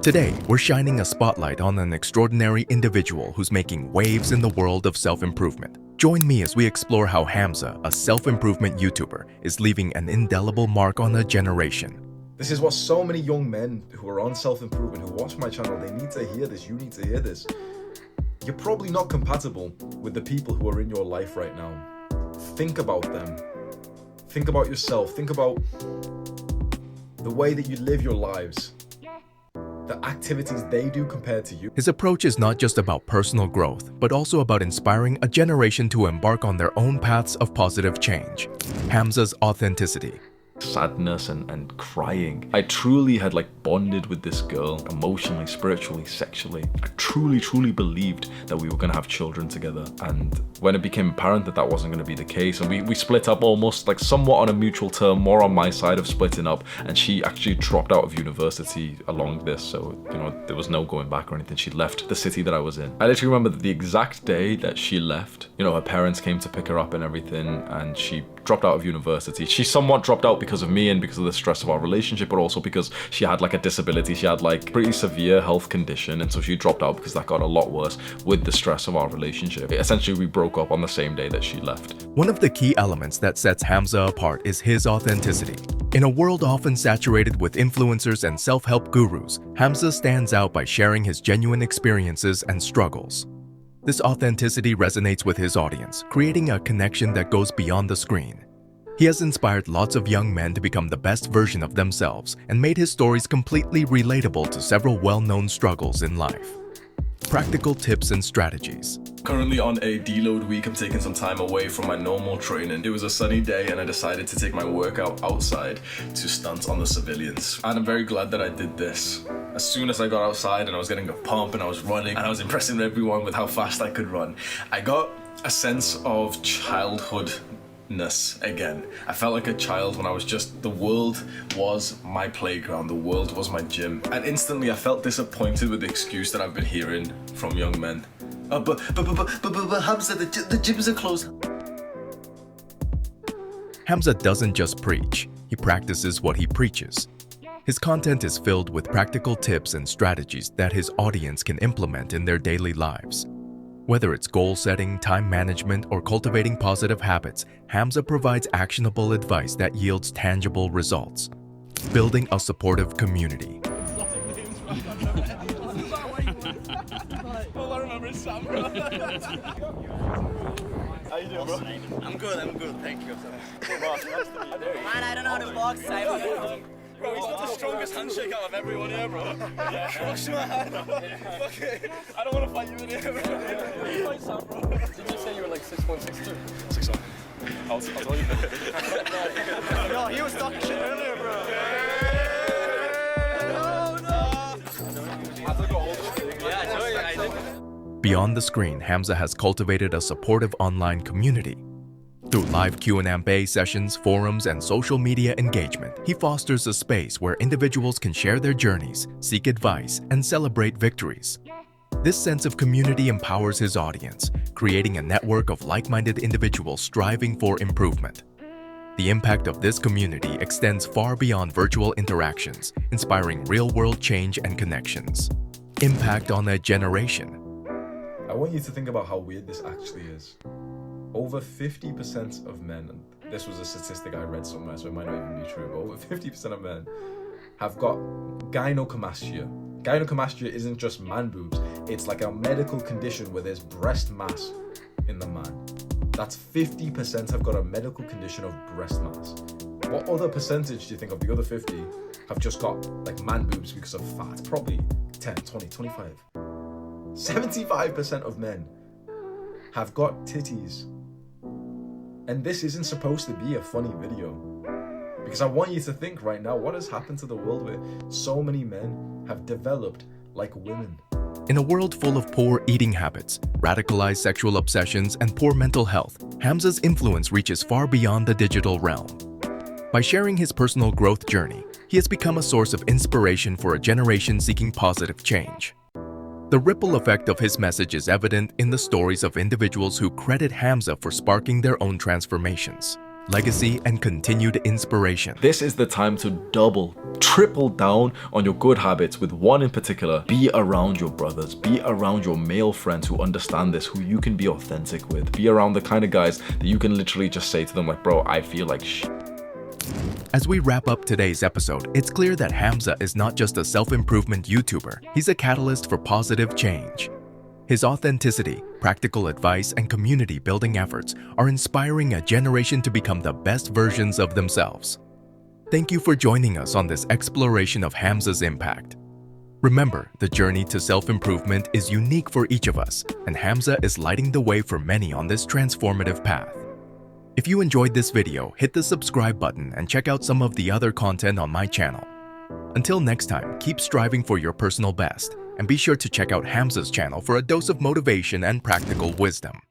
Today, we're shining a spotlight on an extraordinary individual who's making waves in the world of self-improvement. Join me as we explore how Hamza, a self-improvement YouTuber, is leaving an indelible mark on a generation. This is what so many young men who are on self-improvement, who watch my channel, they need to hear this. You need to hear this. You're probably not compatible with the people who are in your life right now. Think about them. Think about yourself. Think about the way that you live your lives, the activities they do compared to you. His approach is not just about personal growth, but also about inspiring a generation to embark on their own paths of positive change. Hamza's authenticity. Sadness and crying. I truly had bonded with this girl emotionally, spiritually, sexually. I truly believed that we were going to have children together, and when it became apparent that that wasn't going to be the case, and we split up almost somewhat on a mutual term, more on my side of splitting up, and she actually dropped out of university along this, so there was no going back or anything. She left the city that I was in. I literally remember the exact day that she left. Her parents came to pick her up and everything, and she dropped out of university. She somewhat dropped out because of me and because of the stress of our relationship, but also because she had a disability. She had pretty severe health condition, and so she dropped out because that got a lot worse with the stress of our relationship. Essentially, we broke up on the same day that she left. One of the key elements that sets Hamza apart is his authenticity. In a world often saturated with influencers and self-help gurus, Hamza stands out by sharing his genuine experiences and struggles. This authenticity resonates with his audience, creating a connection that goes beyond the screen. He has inspired lots of young men to become the best version of themselves and made his stories completely relatable to several well-known struggles in life. Practical tips and strategies. Currently on a deload week, I'm taking some time away from my normal training. It was a sunny day and I decided to take my workout outside to stunt on the civilians. And I'm very glad that I did this. As soon as I got outside and I was getting a pump and I was running and I was impressing everyone with how fast I could run, I got a sense of childhoodness again. I felt like a child when I was the world was my playground, the world was my gym. And instantly I felt disappointed with the excuse that I've been hearing from young men. But Hamza, the gyms are closed. Hamza doesn't just preach, he practices what he preaches. His content is filled with practical tips and strategies that his audience can implement in their daily lives. Whether it's goal setting, time management, or cultivating positive habits, Hamza provides actionable advice that yields tangible results. Building a supportive community. All I remember is Sam, bro. How you doing, bro? I'm good, thank you. Man, I don't know how to vlog, Simon. Bro, he's got the strongest handshake out of everyone here, bro. Yeah. Crush my hand. Okay. I don't want to fight you in here, bro. Fight Sam, bro. Did you say you were 6'1", 6'2"? 6'1". I'll tell you. No, he was talking shit earlier, bro. Beyond the screen, Hamza has cultivated a supportive online community. Through live Q&A sessions, forums, and social media engagement, he fosters a space where individuals can share their journeys, seek advice, and celebrate victories. This sense of community empowers his audience, creating a network of like-minded individuals striving for improvement. The impact of this community extends far beyond virtual interactions, inspiring real-world change and connections. Impact on a generation. I want you to think about how weird this actually is. Over 50% of men, and this was a statistic I read somewhere, so it might not even be true, but over 50% of men have got gynecomastia. Gynecomastia isn't just man boobs, it's like a medical condition where there's breast mass in the man. That's 50% have got a medical condition of breast mass. What other percentage do you think of the other 50 have just got man boobs because of fat? Probably 10, 20, 25. 75% of men have got titties. And this isn't supposed to be a funny video. Because I want you to think right now, what has happened to the world where so many men have developed like women? In a world full of poor eating habits, radicalized sexual obsessions, and poor mental health, Hamza's influence reaches far beyond the digital realm. By sharing his personal growth journey, he has become a source of inspiration for a generation seeking positive change. The ripple effect of his message is evident in the stories of individuals who credit Hamza for sparking their own transformations. legacy, and continued inspiration. This is the time to double, triple down on your good habits with one in particular. Be around your brothers, be around your male friends who understand this, who you can be authentic with. Be around the kind of guys that you can literally just say to them like, bro, I feel like shit. As we wrap up today's episode, it's clear that Hamza is not just a self-improvement YouTuber, he's a catalyst for positive change. His authenticity, practical advice, and community-building efforts are inspiring a generation to become the best versions of themselves. Thank you for joining us on this exploration of Hamza's impact. Remember, the journey to self-improvement is unique for each of us, and Hamza is lighting the way for many on this transformative path. If you enjoyed this video, hit the subscribe button and check out some of the other content on my channel. Until next time, keep striving for your personal best, and be sure to check out Hamza's channel for a dose of motivation and practical wisdom.